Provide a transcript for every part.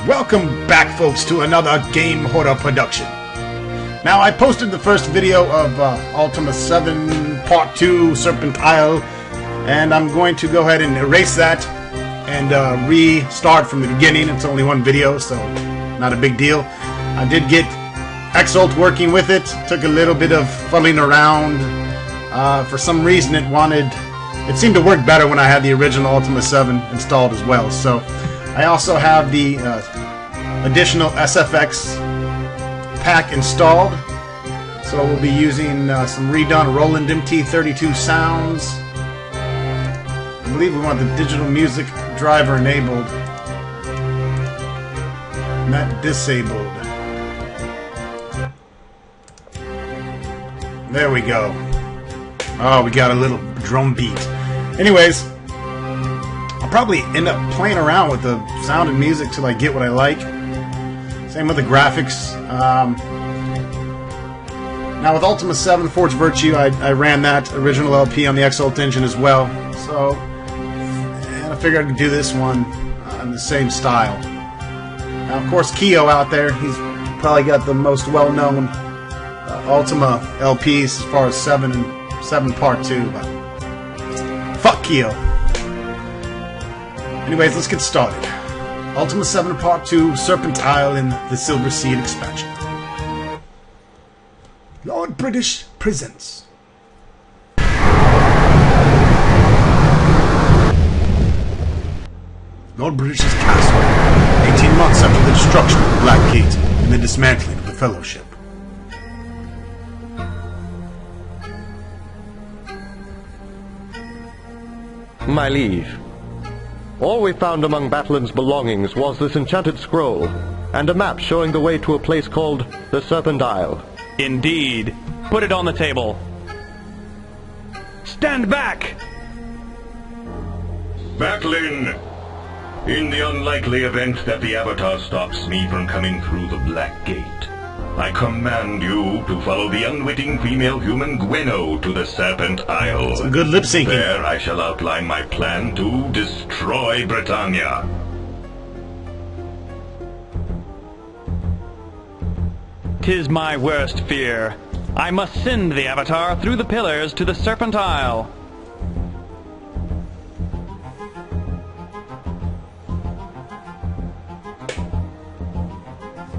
Welcome back, folks, to another Game Horror production. Now, I posted the first video of Ultima 7 Part 2 Serpent Isle, and I'm going to go ahead and erase that and restart from the beginning. It's only one video, so not a big deal. I did get Exult working with it. Took a little bit of fumbling around. For some reason, it seemed to work better when I had the original Ultima 7 installed as well. So I also have the additional SFX pack installed. So we'll be using some redone Roland MT32 sounds. I believe we want the digital music driver enabled, not disabled. There we go. Oh, we got a little drum beat. Anyways, I'll probably end up playing around with the sound and music till I get what I like. Same with the graphics. Now with Ultima 7 Forged Virtue, I ran that original LP on the Exult engine as well. So, and I figured I'd do this one in the same style. Now, of course, Kyo out there, he's probably got the most well-known Ultima LPs as far as 7 and 7 Part 2, but fuck Kyo. Anyways, let's get started. Ultima 7 Part 2, Serpent Isle in the Silver Seed expansion. Lord British presents. Lord British's castle, 18 months after the destruction of the Black Gate and the dismantling of the Fellowship. My liege, all we found among Battlin's belongings was this enchanted scroll, and a map showing the way to a place called the Serpent Isle. Indeed. Put it on the table. Stand back! Battlin! In the unlikely event that the Avatar stops me from coming through the Black Gate, I command you to follow the unwitting female human Gweno to the Serpent Isle. Some good lip syncing. There I shall outline my plan to destroy Britannia. "'Tis my worst fear. I must send the Avatar through the pillars to the Serpent Isle."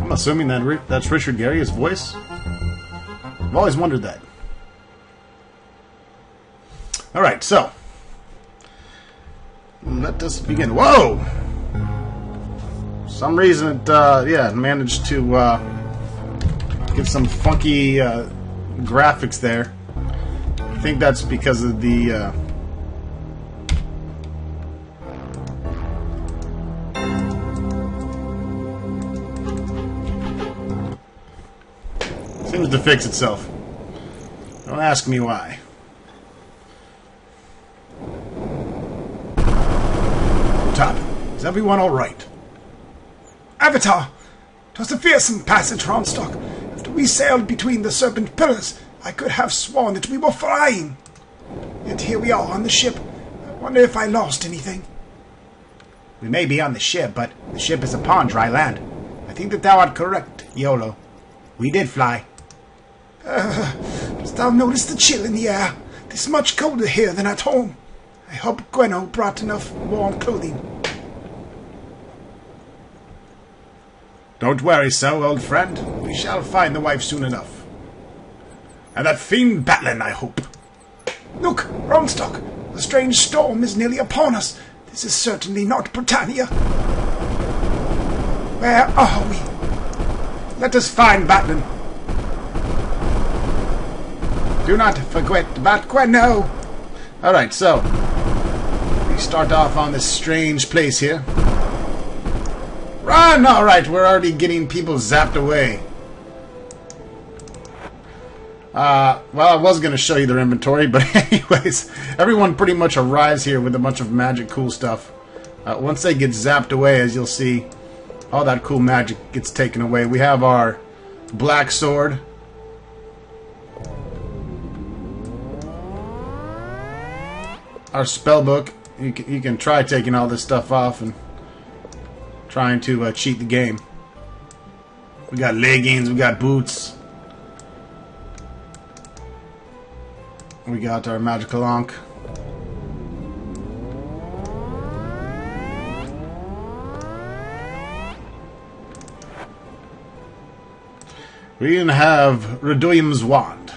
I'm assuming that's Richard Garriott's voice. I've always wondered that. Alright, so let us begin. Whoa! For some reason it managed to get some funky graphics there. I think that's because of the seems to fix itself. Don't ask me why. Top, is everyone alright? Avatar! 'Twas a fearsome passage, Ronstock. After we sailed between the Serpent Pillars, I could have sworn that we were flying. Yet here we are on the ship. I wonder if I lost anything. We may be on the ship, but the ship is upon dry land. I think that thou art correct, Iolo. We did fly. Dost thou notice the chill in the air? 'Tis much colder here than at home. I hope Gweno brought enough warm clothing. Don't worry so, old friend. We shall find the wife soon enough. And that fiend Batlin, I hope. Look, Ronstock, a strange storm is nearly upon us. This is certainly not Britannia. Where are we? Let us find Batlin. Do not forget about Gweno. Alright, so we start off on this strange place here. Run! Alright, we're already getting people zapped away. Well, I was going to show you their inventory, but anyways, everyone pretty much arrives here with a bunch of magic cool stuff. Once they get zapped away, as you'll see, all that cool magic gets taken away. We have our black sword. Our spell book. You can try taking all this stuff off and trying to cheat the game. We got leggings, we got boots. We got our magical ankh. We even have Redoyim's wand.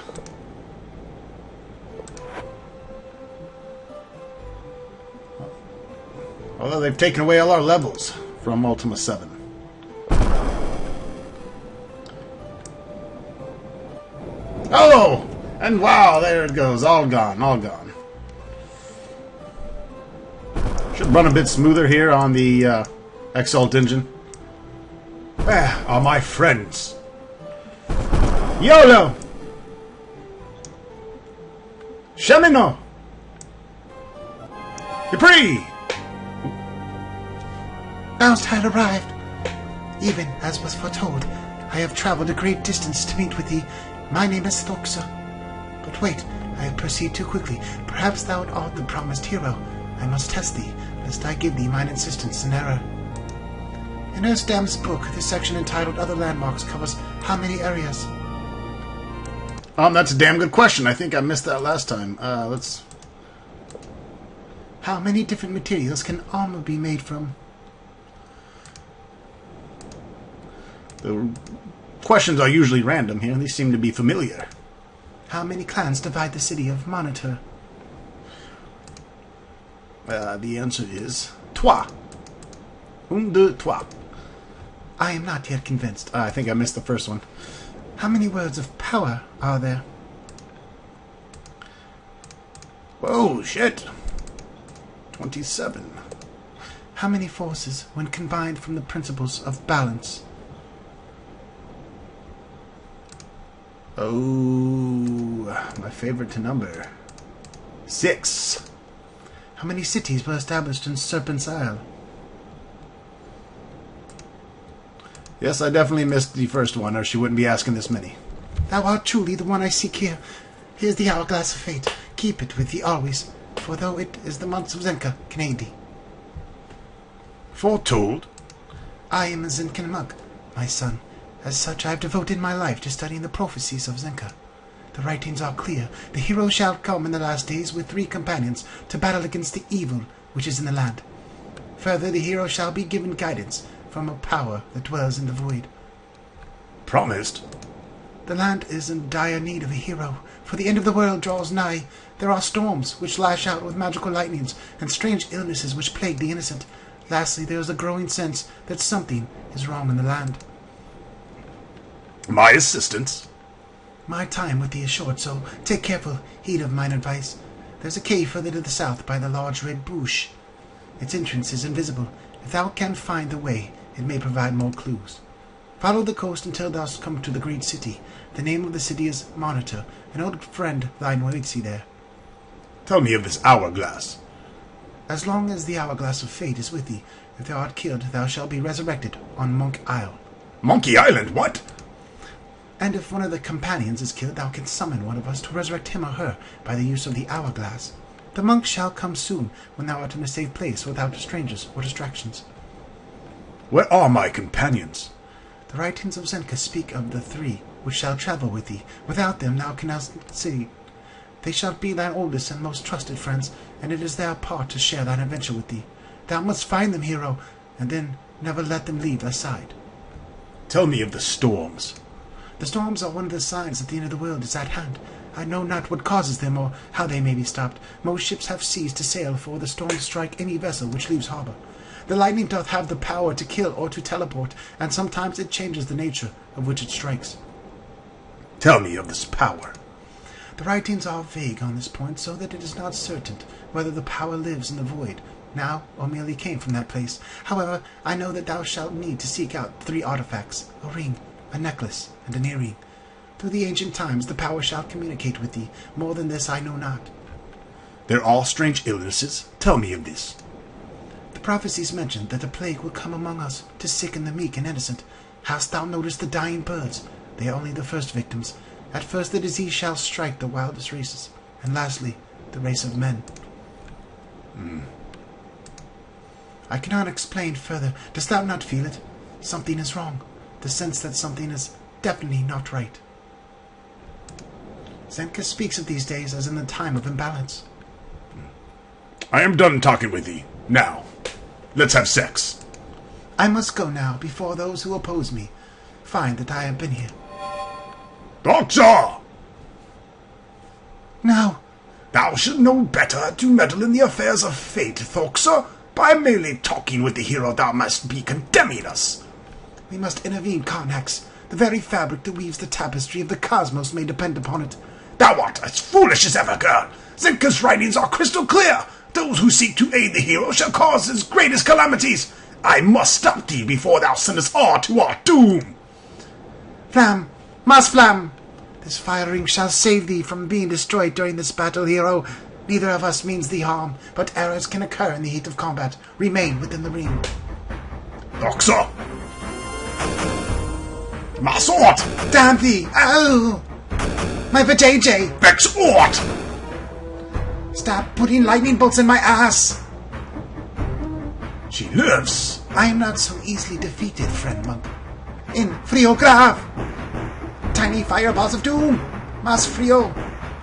Although they've taken away all our levels from Ultima 7. Oh! And wow, there it goes. All gone, all gone. Should run a bit smoother here on the Exult engine. Where are my friends? YOLO! Chemino! Capri! Bounce-tide arrived. Even as was foretold, I have traveled a great distance to meet with thee. My name is Thoxa. But wait, I have proceeded too quickly. Perhaps thou art the promised hero. I must test thee, lest I give thee mine insistence in error. In Ersdam's book, the section entitled Other Landmarks covers how many areas? That's a damn good question. I think I missed that last time. Let's... How many different materials can armor be made from? The questions are usually random here. These seem to be familiar. How many clans divide the city of Monitor? The answer is... Trois. Un, deux, trois. I am not yet convinced. I think I missed the first one. How many words of power are there? Whoa, shit. 27. How many forces, when combined from the principles of balance? Oh, my favorite to number. 6. How many cities were established in Serpent's Isle? Yes, I definitely missed the first one, or she wouldn't be asking this many. Thou art truly the one I seek here. Here's the hourglass of fate. Keep it with thee always, for though it is the months of Zenka can aid thee. Foretold? I am a Zenkan monk, my son. As such, I have devoted my life to studying the prophecies of Zenka. The writings are clear. The hero shall come in the last days with 3 companions to battle against the evil which is in the land. Further, the hero shall be given guidance from a power that dwells in the void. Promised? The land is in dire need of a hero, for the end of the world draws nigh. There are storms which lash out with magical lightnings, and strange illnesses which plague the innocent. Lastly, there is a growing sense that something is wrong in the land. My assistance? My time with thee is short, so take careful heed of mine advice. There's a cave further to the south by the large red bush. Its entrance is invisible. If thou canst find the way, it may provide more clues. Follow the coast until thou come to the great city. The name of the city is Monitor. An old friend thine waits thee there. Tell me of this hourglass. As long as the hourglass of fate is with thee, if thou art killed, thou shalt be resurrected on Monk Isle. Monkey Island, what? And if one of the companions is killed, thou canst summon one of us to resurrect him or her by the use of the hourglass. The monk shall come soon, when thou art in a safe place without strangers or distractions. Where are my companions? The writings of Zenka speak of the 3 which shall travel with thee. Without them thou canst see. They shall be thine oldest and most trusted friends, and it is their part to share thine adventure with thee. Thou must find them, hero, and then never let them leave thy side. Tell me of the storms. The storms are one of the signs that the end of the world is at hand. I know not what causes them or how they may be stopped. Most ships have ceased to sail, for the storms strike any vessel which leaves harbour. The lightning doth have the power to kill or to teleport, and sometimes it changes the nature of which it strikes. Tell me of this power. The writings are vague on this point, so that it is not certain whether the power lives in the void, now, or merely came from that place. However, I know that thou shalt need to seek out 3 artifacts, a ring, a necklace, and an earring. Through the ancient times the power shall communicate with thee. More than this I know not. They're all strange illnesses? Tell me of this. The prophecies mention that a plague will come among us, to sicken the meek and innocent. Hast thou noticed the dying birds? They are only the first victims. At first the disease shall strike the wildest races, and lastly, the race of men. I cannot explain further. Dost thou not feel it? Something is wrong. The sense that something is definitely not right. Zenka speaks of these days as in the time of imbalance. I am done talking with thee. Now, let's have sex. I must go now, before those who oppose me find that I have been here. Doxa! No. Thou should know better to meddle in the affairs of fate, Thoxa. By merely talking with the hero, thou must be condemning us. We must intervene, Carnax. The very fabric that weaves the tapestry of the cosmos may depend upon it. Thou art as foolish as ever, girl. Zenka's writings are crystal clear. Those who seek to aid the hero shall cause his greatest calamities. I must stop thee before thou sendest all to our doom. Flam! Mas Flam! This fire ring shall save thee from being destroyed during this battle, hero. Neither of us means thee harm, but errors can occur in the heat of combat. Remain within the ring. Doxa! My sword! Damn thee! Ow! My vajayjay! Vex Ort! Stop putting lightning bolts in my ass! She lives! I am not so easily defeated, friend monk. In Frio Grav! Tiny fireballs of doom! Mas Frio!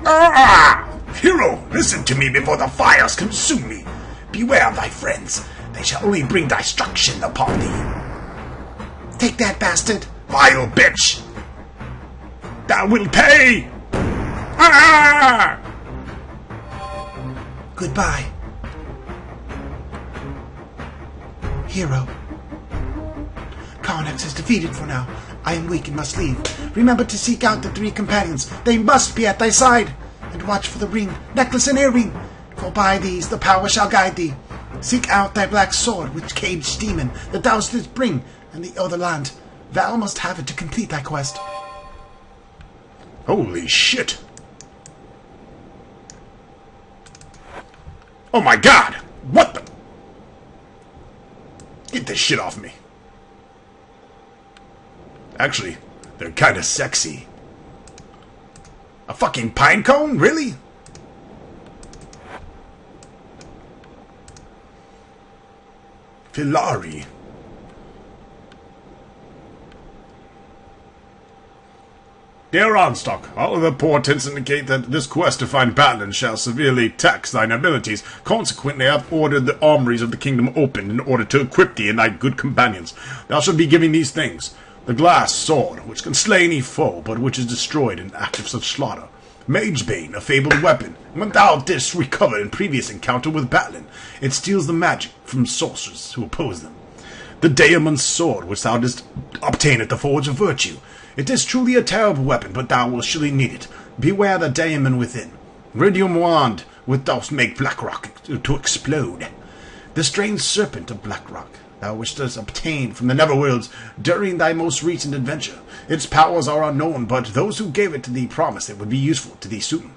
Ah! Hero, listen to me before the fires consume me. Beware of thy friends. They shall only bring destruction upon thee. Take that, bastard! Vile bitch! Thou wilt pay! Ah! Goodbye. Hero. Carnax is defeated for now. I am weak and must leave. Remember to seek out the 3 companions. They must be at thy side. And watch for the ring, necklace, and earring. For by these the power shall guide thee. Seek out thy black sword, which caged demon that thou didst bring, and the other land. Thou must have it to complete thy quest. Holy shit! Oh my god! What the? Get this shit off me. Actually, they're kinda sexy. A fucking pine cone? Really? Filari. Dear Ronstock, all of the portents indicate that this quest to find Batlin shall severely tax thine abilities. Consequently, I have ordered the armories of the kingdom opened in order to equip thee and thy good companions. Thou shalt be given these things. The glass sword, which can slay any foe, but which is destroyed in act of such slaughter. Magebane, a fabled weapon. When thou didst recover in previous encounter with Batlin, it steals the magic from sorcerers who oppose them. The Daemon's sword, which thou didst obtain at the Forge of Virtue. It is truly a terrible weapon, but thou wilt surely need it. Beware the Daemon within. Radium wand, which thou make Blackrock to explode. The strange serpent of Blackrock, thou which dost obtain from the Netherworlds during thy most recent adventure. Its powers are unknown, but those who gave it to thee promised it would be useful to thee soon.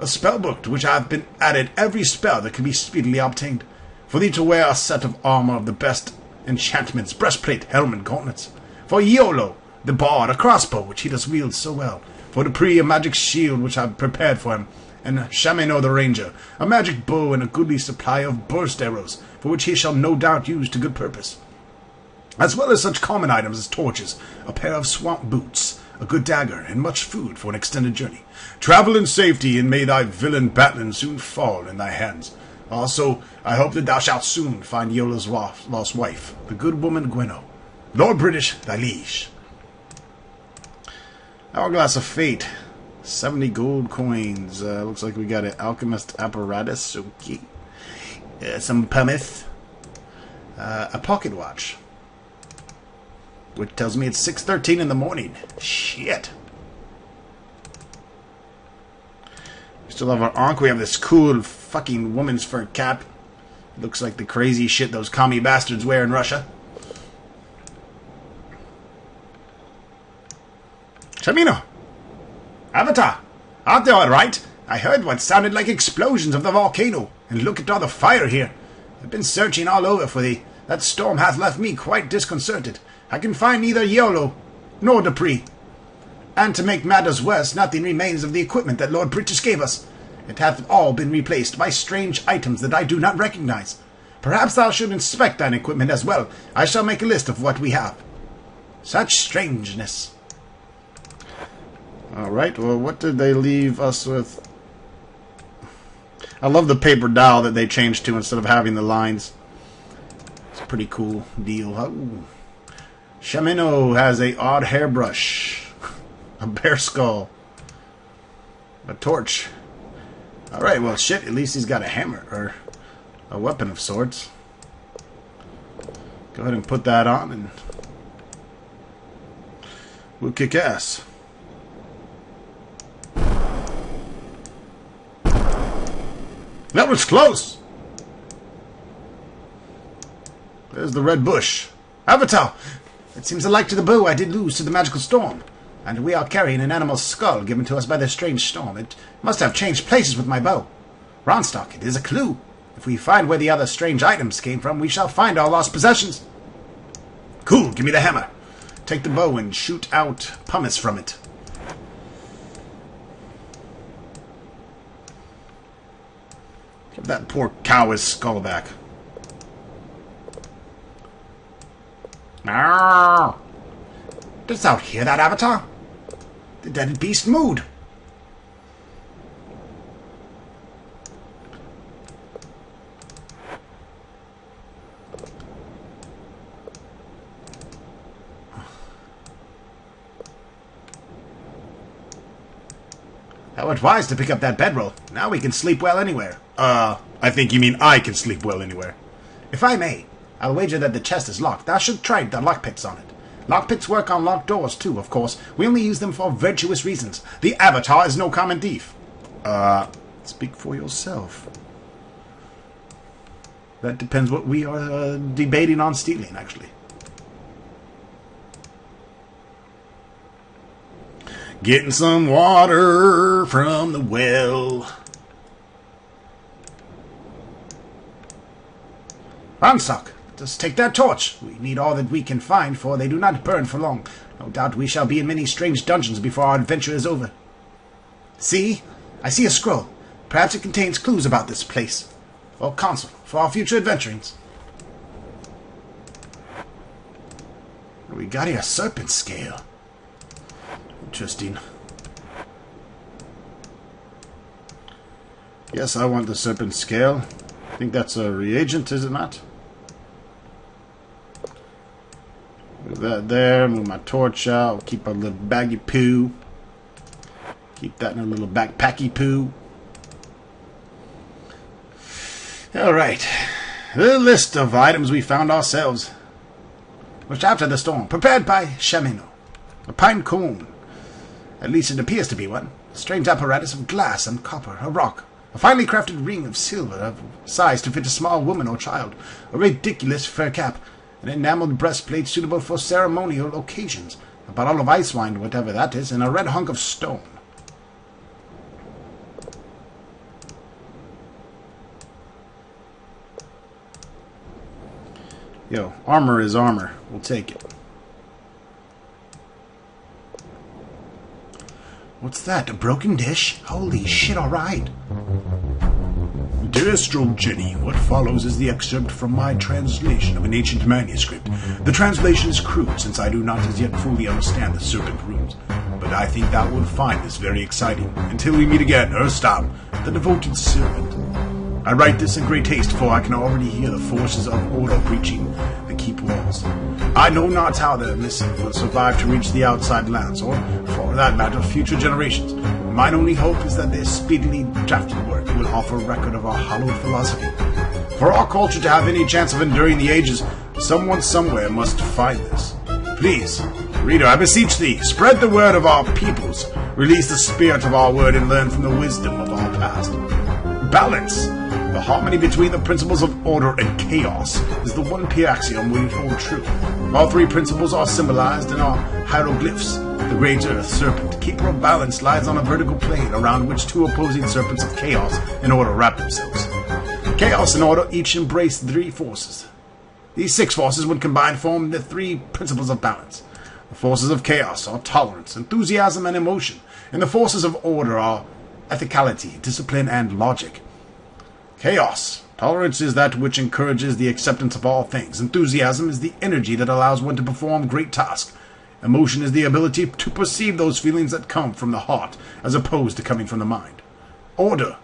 A spellbook to which I have been added every spell that can be speedily obtained. For thee to wear a set of armor of the best enchantments, breastplate, helmet, gauntlets. For Iolo, the bard, a crossbow which he does wield so well. For Dupree, a magic shield which I have prepared for him. And Chameno the ranger, a magic bow and a goodly supply of burst arrows, for which he shall no doubt use to good purpose. As well as such common items as torches, a pair of swamp boots, a good dagger, and much food for an extended journey. Travel in safety, and may thy villain Batlin soon fall in thy hands. Also, I hope that thou shalt soon find Iola's lost wife, the good woman Gweno. Lord British, thy liege. Hourglass of Fate. 70 gold coins. Looks like we got an alchemist apparatus. Okay. Some pumice. A pocket watch. Which tells me it's 6:13 in the morning. Shit. We still have our Ankh. We have this cool fucking woman's fur cap. It looks like the crazy shit those commie bastards wear in Russia. Chamino! Avatar! Aren't they alright? I heard what sounded like explosions of the volcano, and look at all the fire here. I've been searching all over for thee. That storm hath left me quite disconcerted. I can find neither Iolo nor Dupree. And to make matters worse, nothing remains of the equipment that Lord British gave us. It hath all been replaced by strange items that I do not recognize. Perhaps thou should inspect thine equipment as well. I shall make a list of what we have. Such strangeness. Alright, well, what did they leave us with? I love the paper dowel that they changed to instead of having the lines. It's a pretty cool deal. Ooh. Chamino has a odd hairbrush. A bear skull. A torch. Alright, well, shit, at least he's got a hammer, or a weapon of sorts. Go ahead and put that on, and we'll kick ass. That was close! There's the red bush. Avatar! It seems alike to the bow I did lose to the magical storm. And we are carrying an animal's skull given to us by the strange storm. It must have changed places with my bow. Ronstock, it is a clue. If we find where the other strange items came from, we shall find our lost possessions. Cool, give me the hammer. Take the bow and shoot out pumice from it. Give that poor cow his skull back. Arrgh! Dost thou hear that, Avatar? The dead beast moved. How advised to pick up that bedroll. Now we can sleep well anywhere. I think you mean I can sleep well anywhere. If I may, I'll wager that the chest is locked. Thou should try the lockpicks on it. Lockpicks work on locked doors, too, of course. We only use them for virtuous reasons. The Avatar is no common thief. Speak for yourself. That depends what we are debating on stealing, actually. Getting some water from the well. Ronstock, let us take that torch. We need all that we can find, for they do not burn for long. No doubt we shall be in many strange dungeons before our adventure is over. See? I see a scroll. Perhaps it contains clues about this place. For counsel, for our future adventurings. We got here a serpent scale. Interesting. Yes, I want the serpent scale. I think that's a reagent, is it not? Move that there, move my torch out, keep a little baggy poo. Keep that in a little backpacky poo. Alright. The list of items we found ourselves. Which after the storm, prepared by Chamino. A pine cone. At least it appears to be one. A strange apparatus of glass and copper. A rock. A finely crafted ring of silver of size to fit a small woman or child. A ridiculous fur cap. An enameled breastplate suitable for ceremonial occasions. A bottle of ice wine, whatever that is, and a red hunk of stone. Yo, armor is armor. We'll take it. What's that? A broken dish? Holy shit, alright. Dearest Jenny, what follows is the excerpt from my translation of an ancient manuscript. The translation is crude, since I do not as yet fully understand the Serpent runes. But I think thou wilt find this very exciting. Until we meet again, Erstam, the devoted servant. I write this in great haste, for I can already hear the forces of order breaching the keep walls. I know not how their missive will survive to reach the outside lands, or, for that matter, future generations. Mine only hope is that their speedily drafted work will offer record of our hallowed philosophy. For our culture to have any chance of enduring the ages, someone somewhere must find this. Please, reader, I beseech thee, spread the word of our peoples, release the spirit of our word, and learn from the wisdom of our past. Balance. The harmony between the principles of order and chaos is the one pure axiom we hold true. All three principles are symbolized in our hieroglyphs. The great earth serpent, keeper of balance, lies on a vertical plane around which two opposing serpents of chaos and order wrap themselves. Chaos and order each embrace three forces. These six forces, when combined, form the three principles of balance. The forces of chaos are tolerance, enthusiasm, and emotion, and the forces of order are ethicality, discipline, and logic. Chaos Tolerance is that which encourages the acceptance of all things. Enthusiasm is the energy that allows one to perform great tasks. Emotion is the ability to perceive those feelings that come from the heart, as opposed to coming from the mind. Order.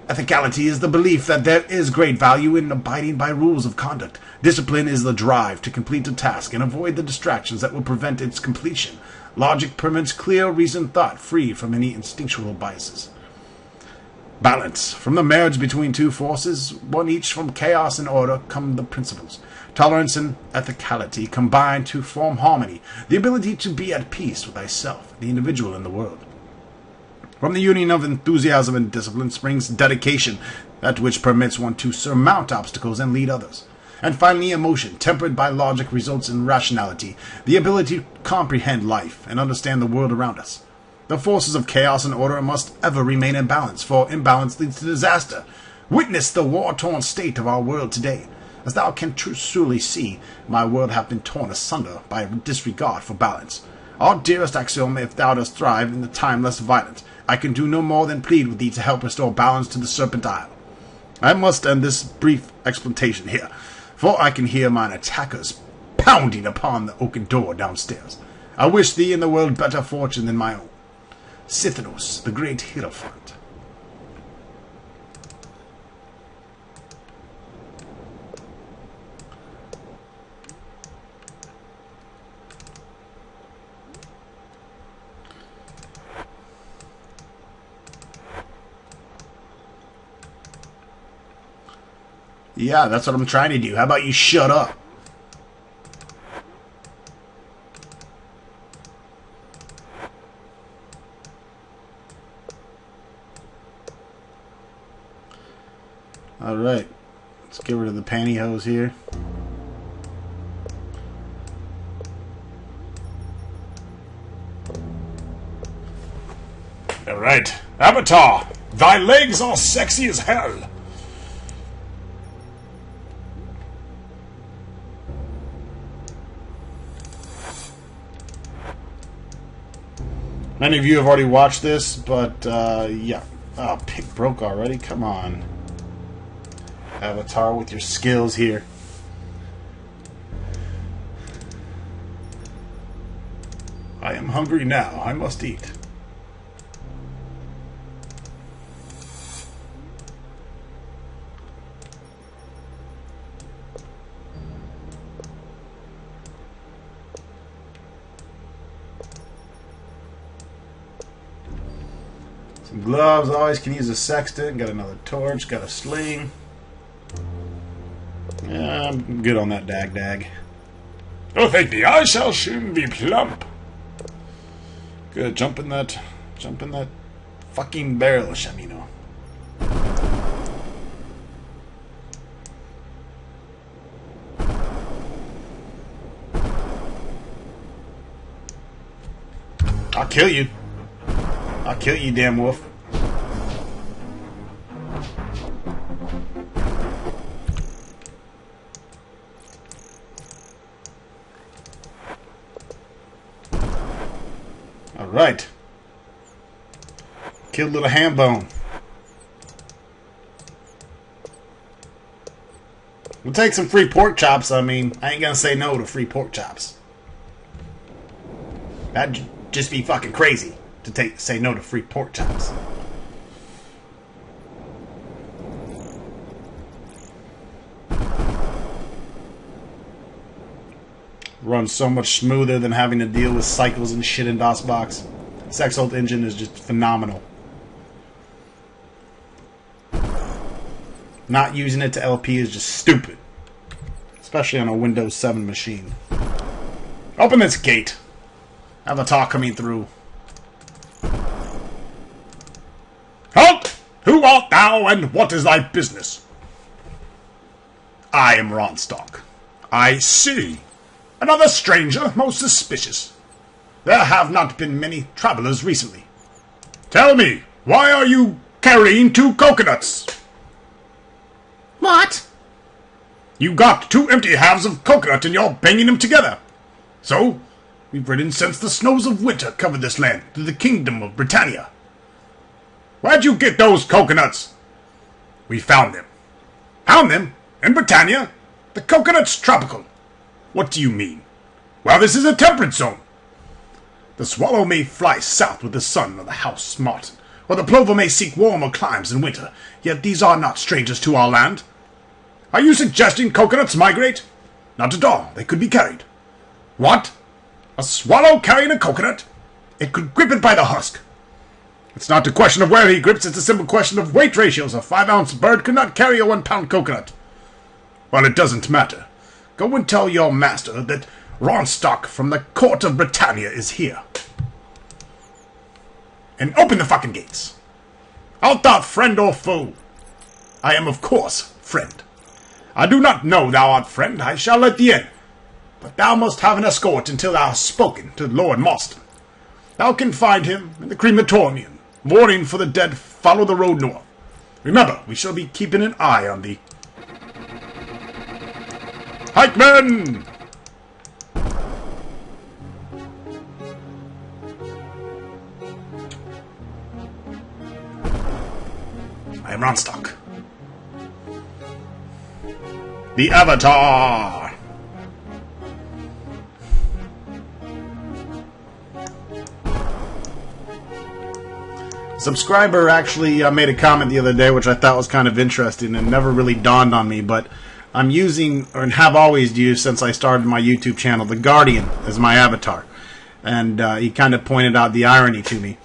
Ethicality is the belief that there is great value in abiding by rules of conduct. Discipline is the drive to complete a task and avoid the distractions that will prevent its completion. Logic permits clear, reasoned thought, free from any instinctual biases. Balance. From the marriage between two forces, one each from chaos and order, come the principles. Tolerance and ethicality combine to form harmony, the ability to be at peace with thyself, the individual, and the world. From the union of enthusiasm and discipline springs dedication, that which permits one to surmount obstacles and lead others. And finally, emotion, tempered by logic, results in rationality, the ability to comprehend life and understand the world around us. The forces of chaos and order must ever remain in balance, for imbalance leads to disaster. Witness the war-torn state of our world today. As thou canst truly see, my world hath been torn asunder by disregard for balance. Our dearest axiom, if thou dost thrive in the time less violent, I can do no more than plead with thee to help restore balance to the Serpent Isle. I must end this brief explanation here, for I can hear mine attackers pounding upon the oaken door downstairs. I wish thee and the world better fortune than my own. Sithanos, the great Hierophant. Yeah, that's what I'm trying to do. How about you shut up? Alright. Let's get rid of the pantyhose here. Alright. Avatar! Thy legs are sexy as hell! Many of you have already watched this, but, yeah. Oh, pick broke already? Come on. Avatar with your skills here. I am hungry now. I must eat. Some gloves. Always can use a sextant. Got another torch. Got a sling. Yeah, I'm good on that dag. Oh, thank thee. I shall soon be plump. Good. Jump in that fucking barrel, Shamino. I'll kill you. I'll kill you, damn wolf. Alright. Killed little ham bone. We'll take some free pork chops. I mean, I ain't gonna say no to free pork chops. That'd just be fucking crazy to say no to free pork chops. Runs so much smoother than having to deal with cycles and shit in DOSBox. This Exult engine is just phenomenal. Not using it to LP is just stupid. Especially on a Windows 7 machine. Open this gate. Avatar coming through. Halt! Who art thou, and what is thy business? I am Ronstock. I see. Another stranger, most suspicious. There have not been many travelers recently. Tell me, why are you carrying 2 coconuts? What? You got 2 empty halves of coconut and you're banging them together. So, we've ridden since the snows of winter covered this land to the kingdom of Britannia. Where'd you get those coconuts? We found them. Found them? In Britannia? The coconut's tropical. What do you mean? Well, this is a temperate zone. The swallow may fly south with the sun or the house martin, or the plover may seek warmer climes in winter, yet these are not strangers to our land. Are you suggesting coconuts migrate? Not at all. They could be carried. What? A swallow carrying a coconut? It could grip it by the husk. It's not a question of where he grips, it's a simple question of weight ratios. A 5-ounce bird could not carry a 1-pound coconut. Well, it doesn't matter. Go and tell your master that Ronstock from the court of Britannia is here. And open the fucking gates. Art thou friend or foe? I am, of course, friend. I do not know thou art friend, I shall let thee in. But thou must have an escort until thou hast spoken to Lord Marston. Thou can find him in the crematorium. Mourning for the dead, follow the road north. Remember, we shall be keeping an eye on thee. Pikemen! I am Ronstock. The Avatar! A subscriber actually made a comment the other day which I thought was kind of interesting and never really dawned on me, but I'm using, or have always used since I started my YouTube channel, The Guardian as my avatar. And he kind of pointed out the irony to me.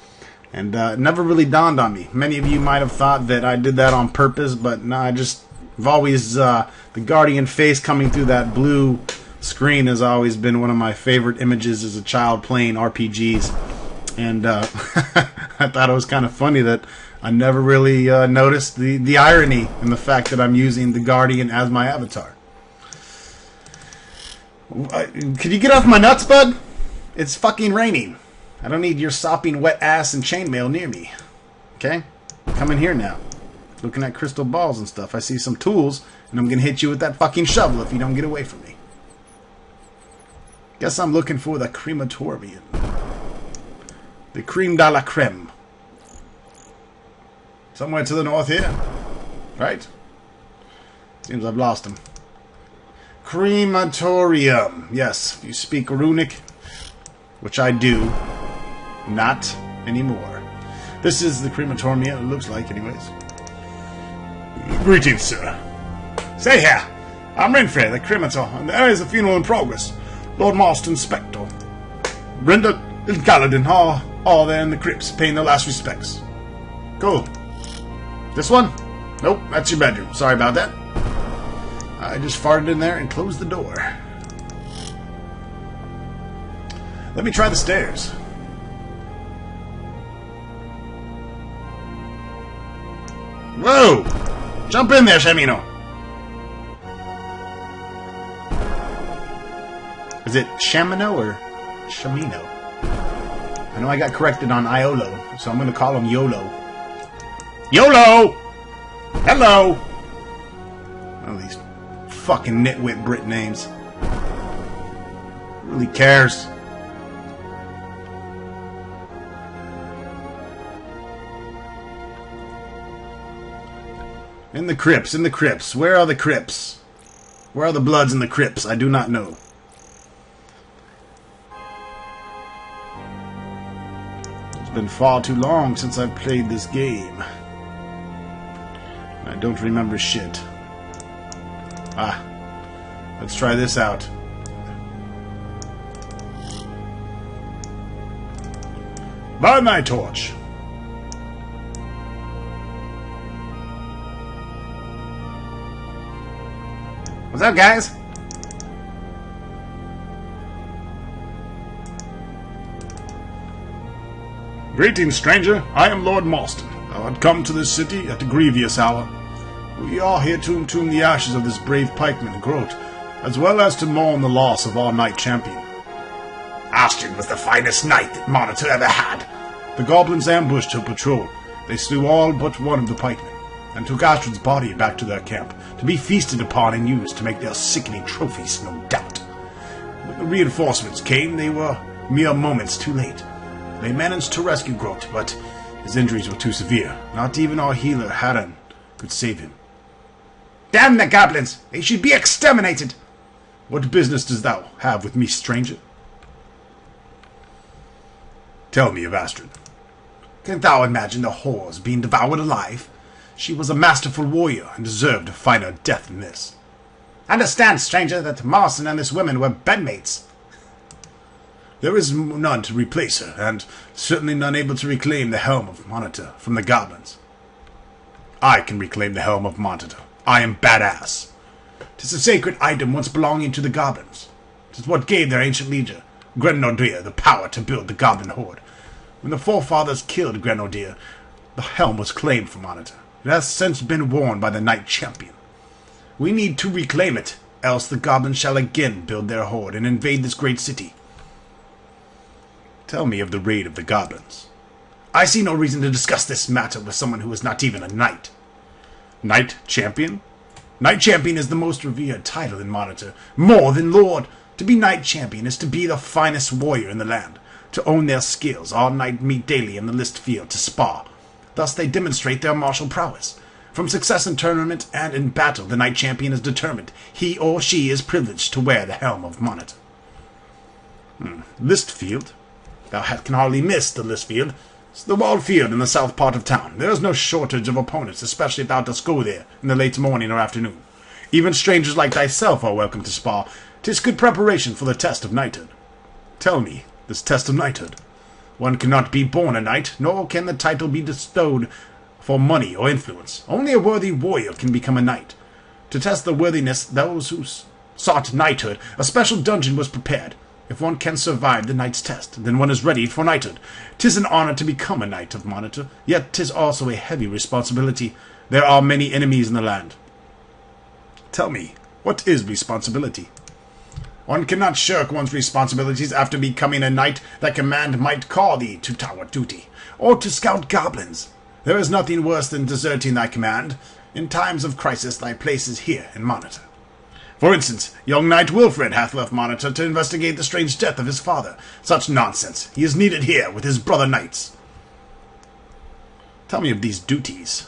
And it never really dawned on me. Many of you might have thought that I did that on purpose, but no, I've always, the Guardian face coming through that blue screen has always been one of my favorite images as a child playing RPGs. And I thought it was kind of funny that I never really noticed the irony in the fact that I'm using the Guardian as my avatar. Could you get off my nuts, bud? It's fucking raining. I don't need your sopping wet ass and chainmail near me. Okay? Come in here now. Looking at crystal balls and stuff. I see some tools, and I'm gonna hit you with that fucking shovel if you don't get away from me. Guess I'm looking for the crematorium. The creme de la creme. Somewhere to the north here. Right? Seems I've lost him. Crematorium. Yes, if you speak runic, which I do. Not anymore. This is the crematorium, it looks like, anyways. Greetings, sir. Say here, I'm Renfrey, the cremator, and there is a funeral in progress. Lord Marston Spector, Brenda and Galladin are all there in the crypts, paying their last respects. Cool. This one? Nope, that's your bedroom. Sorry about that. I just farted in there and closed the door. Let me try the stairs. Whoa! Jump in there, Shamino! Is it Shamino or Shamino? I know I got corrected on Iolo, so I'm gonna call him YOLO. YOLO! Hello! Oh, these fucking nitwit Brit names. Who really cares? In the crypts, in the crypts. Where are the crypts? Where are the bloods in the crypts? I do not know. It's been far too long since I've played this game. I don't remember shit. Ah. Let's try this out. Burn my torch. What's up, guys? Greetings, stranger. I am Lord Marston. Thou art come to this city at a grievous hour. We are here to entomb the ashes of this brave pikeman, Grote, as well as to mourn the loss of our knight champion. Astrid was the finest knight that Monitor ever had. The goblins ambushed her patrol. They slew all but one of the pikemen, and took Astrid's body back to their camp, to be feasted upon and used to make their sickening trophies, no doubt. When the reinforcements came, they were mere moments too late. They managed to rescue Grote, but his injuries were too severe. Not even our healer, Haran, could save him. Damn the goblins! They should be exterminated! What business dost thou have with me, stranger? Tell me of Astrid. Canst thou imagine the whores being devoured alive? She was a masterful warrior and deserved a finer death than this. Understand, stranger, that Marson and this woman were bedmates. There is none to replace her, and certainly none able to reclaim the helm of Monitor from the goblins. I can reclaim the helm of Monitor. I am badass. 'Tis a sacred item once belonging to the goblins. 'Tis what gave their ancient leader, Grenadier, the power to build the goblin horde. When the forefathers killed Grenadier, the helm was claimed for Monitor. It has since been worn by the Knight Champion. We need to reclaim it, else the goblins shall again build their horde and invade this great city. Tell me of the raid of the goblins. I see no reason to discuss this matter with someone who is not even a knight. Knight Champion? Knight Champion is the most revered title in Monitor, more than Lord. To be Knight Champion is to be the finest warrior in the land. To own their skills, all knights meet daily in the list field to spar. Thus they demonstrate their martial prowess. From success in tournament and in battle, the Knight Champion is determined. He or she is privileged to wear the helm of Monitor. List field? Thou can hardly miss the list field. It's the walled field in the south part of town. There is no shortage of opponents, especially if thou dost go there in the late morning or afternoon. Even strangers like thyself are welcome to spar. 'Tis good preparation for the test of knighthood. Tell me, this test of knighthood. One cannot be born a knight, nor can the title be bestowed for money or influence. Only a worthy warrior can become a knight. To test the worthiness of those who sought knighthood, a special dungeon was prepared. If one can survive the knight's test, then one is ready for knighthood. 'Tis an honor to become a knight of Monitor, yet 'tis also a heavy responsibility. There are many enemies in the land. Tell me, what is responsibility? One cannot shirk one's responsibilities after becoming a knight. Thy command might call thee to tower duty, or to scout goblins. There is nothing worse than deserting thy command. In times of crisis, thy place is here in Monitor. For instance, young Knight Wilfred hath left Monitor to investigate the strange death of his father. Such nonsense. He is needed here with his brother knights. Tell me of these duties.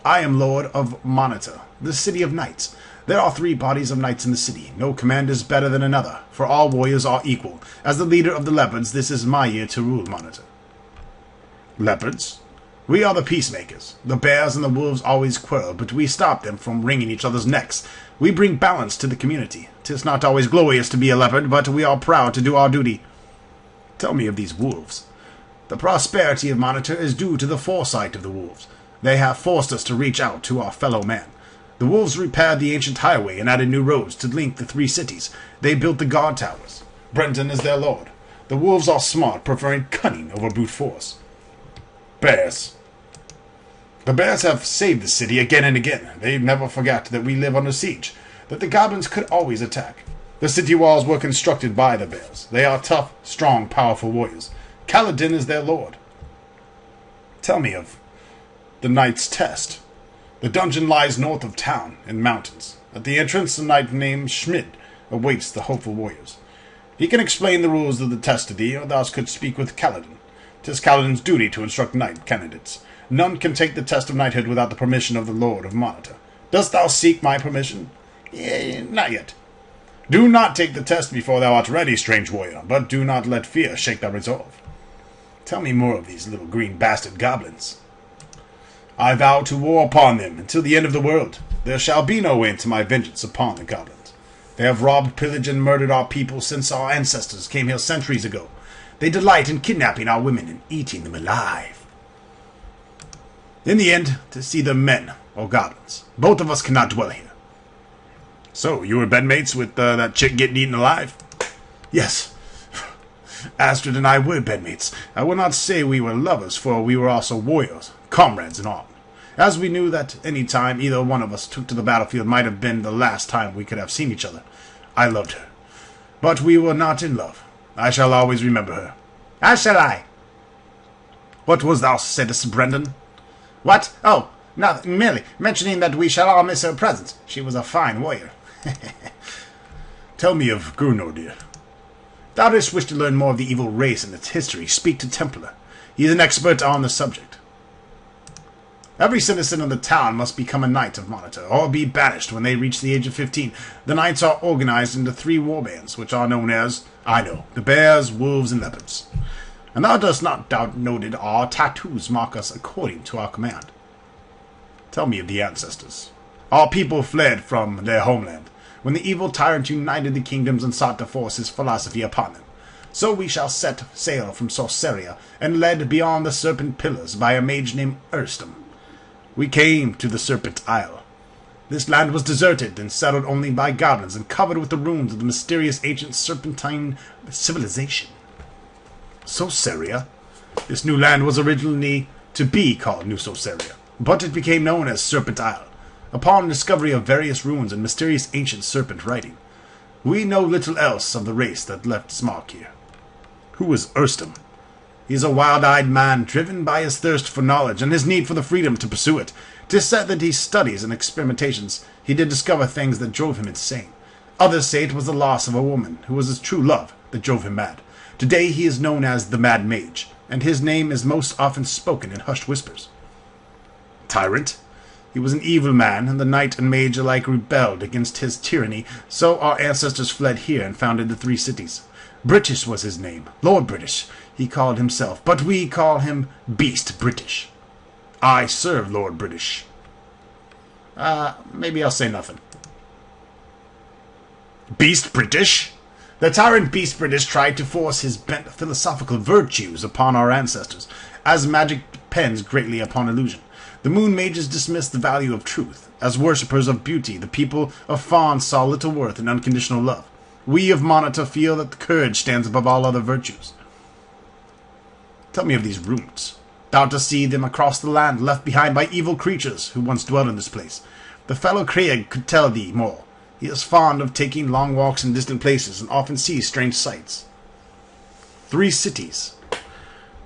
I am Lord of Monitor, the city of knights. There are 3 bodies of knights in the city. No command is better than another, for all warriors are equal. As the leader of the leopards, this is my year to rule Monitor. Leopards? We are the peacemakers. The bears and the wolves always quarrel, but we stop them from wringing each other's necks. We bring balance to the community. 'Tis not always glorious to be a leopard, but we are proud to do our duty. Tell me of these wolves. The prosperity of Monitor is due to the foresight of the wolves. They have forced us to reach out to our fellow man. The wolves repaired the ancient highway and added new roads to link the 3 cities. They built the guard towers. Brenton is their lord. The wolves are smart, preferring cunning over brute force. Bears. The bears have saved the city again and again. They never forgot that we live under siege, that the goblins could always attack. The city walls were constructed by the bears. They are tough, strong, powerful warriors. Kaladin is their lord. Tell me of the knight's test. The dungeon lies north of town, in mountains. At the entrance, a knight named Schmid awaits the hopeful warriors. He can explain the rules of the test to thee, or thou couldst speak with Kaladin. 'Tis Kaladin's duty to instruct knight candidates. None can take the test of knighthood without the permission of the Lord of Monitor. Dost thou seek my permission? Not yet. Do not take the test before thou art ready, strange warrior, but do not let fear shake thy resolve. Tell me more of these little green bastard goblins. I vow to war upon them until the end of the world. There shall be no end to my vengeance upon the goblins. They have robbed, pillaged, and murdered our people since our ancestors came here centuries ago. They delight in kidnapping our women and eating them alive. In the end, to see them men or goblins. Both of us cannot dwell here. So, you were bedmates with that chick getting eaten alive? Yes. Astrid and I were bedmates. I will not say we were lovers, for we were also warriors, comrades and all. As we knew that any time either one of us took to the battlefield might have been the last time we could have seen each other. I loved her. But we were not in love. I shall always remember her. As shall I. What was thou saidst, Brendan? What? Oh, nothing, merely mentioning that we shall all miss her presence. She was a fine warrior. Tell me of Grenadier. Thou dost wish to learn more of the evil race and its history. Speak to Templar. He is an expert on the subject. Every citizen of the town must become a knight of Monitor, or be banished when they reach the age of 15. The knights are organized into 3 warbands, which are known as, the bears, wolves, and leopards. And thou dost not doubt noted our tattoos mark us according to our command. Tell me of the ancestors. Our people fled from their homeland, when the evil tyrant united the kingdoms and sought to force his philosophy upon them. So we shall set sail from Sorceria, and led beyond the Serpent Pillars by a mage named Urstum. We came to the Serpent Isle. This land was deserted and settled only by goblins and covered with the ruins of the mysterious ancient serpentine civilization. Sorceria? This new land was originally to be called New Sorceria, but it became known as Serpent Isle, upon discovery of various ruins and mysterious ancient serpent writing. We know little else of the race that left its mark here. Who was Urstum? He is a wild-eyed man, driven by his thirst for knowledge and his need for the freedom to pursue it. 'Tis said that he studies and experimentations. He did discover things that drove him insane. Others say it was the loss of a woman, who was his true love, that drove him mad. Today he is known as the Mad Mage, and his name is most often spoken in hushed whispers. Tyrant? He was an evil man, and the knight and mage alike rebelled against his tyranny, so our ancestors fled here and founded the 3 cities. British was his name, Lord British, he called himself, but we call him Beast British. I serve Lord British. Maybe I'll say nothing. Beast British? The tyrant Beast British tried to force his bent philosophical virtues upon our ancestors, as magic depends greatly upon illusion. The moon mages dismissed the value of truth. As worshippers of beauty, the people of Fawn saw little worth in unconditional love. We of Monitor feel that courage stands above all other virtues. Tell me of these ruins. Thou dost see them across the land, left behind by evil creatures who once dwelt in this place. The fellow Craig could tell thee more. He is fond of taking long walks in distant places and often sees strange sights. 3 cities.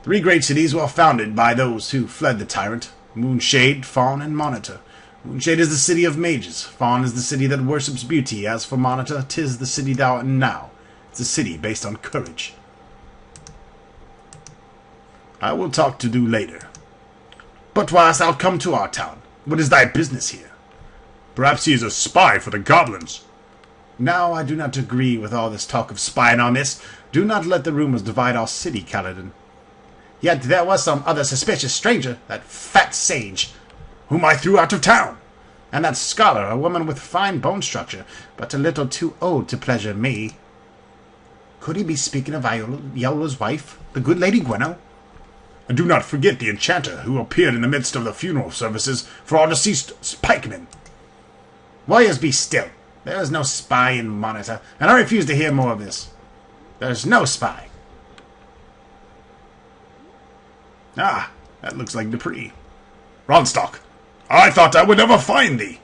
3 great cities were founded by those who fled the tyrant. Moonshade, Fawn, and Monitor. Moonshade is the city of mages. Fawn is the city that worships beauty. As for Monitor, 'tis the city thou art in now. It's a city based on courage. I will talk to thee later. But why hast thou come to our town? What is thy business here? Perhaps he is a spy for the goblins. Now I do not agree with all this talk of spying on this. Do not let the rumors divide our city, Kaladin. Yet there was some other suspicious stranger, that fat sage, whom I threw out of town, and that scholar, a woman with fine bone structure, but a little too old to pleasure me. Could he be speaking of Iola's wife, the good Lady Gweno? And do not forget the enchanter who appeared in the midst of the funeral services for our deceased pikemen. Warriors, be still. There is no spy in Monitor, and I refuse to hear more of this. There is no spy. Ah, that looks like Dupree. Ronstock, I thought I would never find thee.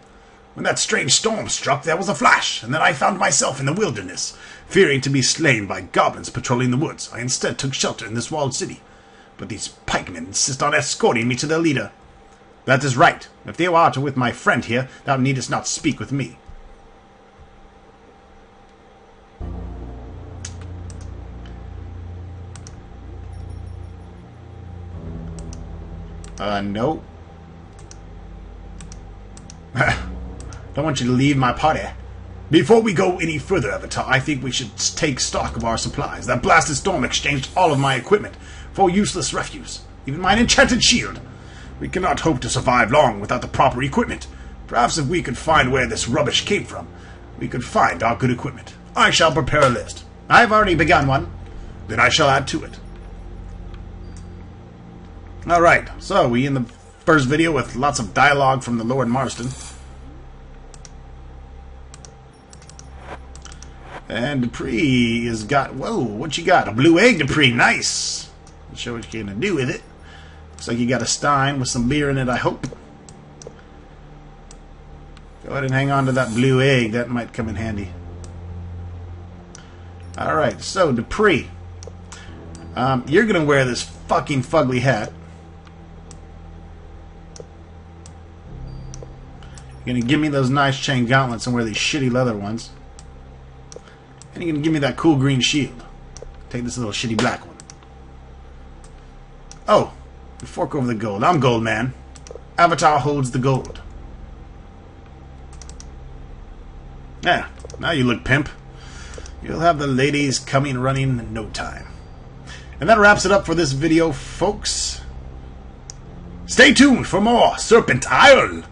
When that strange storm struck, there was a flash, and then I found myself in the wilderness. Fearing to be slain by goblins patrolling the woods, I instead took shelter in this walled city. But these pikemen insist on escorting me to their leader. That is right. If thou art with my friend here, thou needest not speak with me. No. Don't want you to leave my party. Before we go any further, Avatar, I think we should take stock of our supplies. That blasted storm exchanged all of my equipment for useless refuse, even my enchanted shield. We cannot hope to survive long without the proper equipment. Perhaps if we could find where this rubbish came from, we could find our good equipment. I shall prepare a list. I've already begun one. Then I shall add to it. Alright, so we in the first video with lots of dialogue from the Lord Marston. And Dupree has got, whoa, what you got? A blue egg, Dupree, nice. Let's show what you're gonna do with it. Looks like you got a stein with some beer in it, I hope. Go ahead and hang on to that blue egg, that might come in handy. Alright, so Dupree, you're gonna wear this fucking fugly hat. You're gonna give me those nice chain gauntlets and wear these shitty leather ones. And you're gonna give me that cool green shield. Take this little shitty black one. Oh, fork over the gold. I'm gold, man. Avatar holds the gold. Yeah, now you look pimp. You'll have the ladies coming running in no time. And that wraps it up for this video, folks. Stay tuned for more Serpent Isle.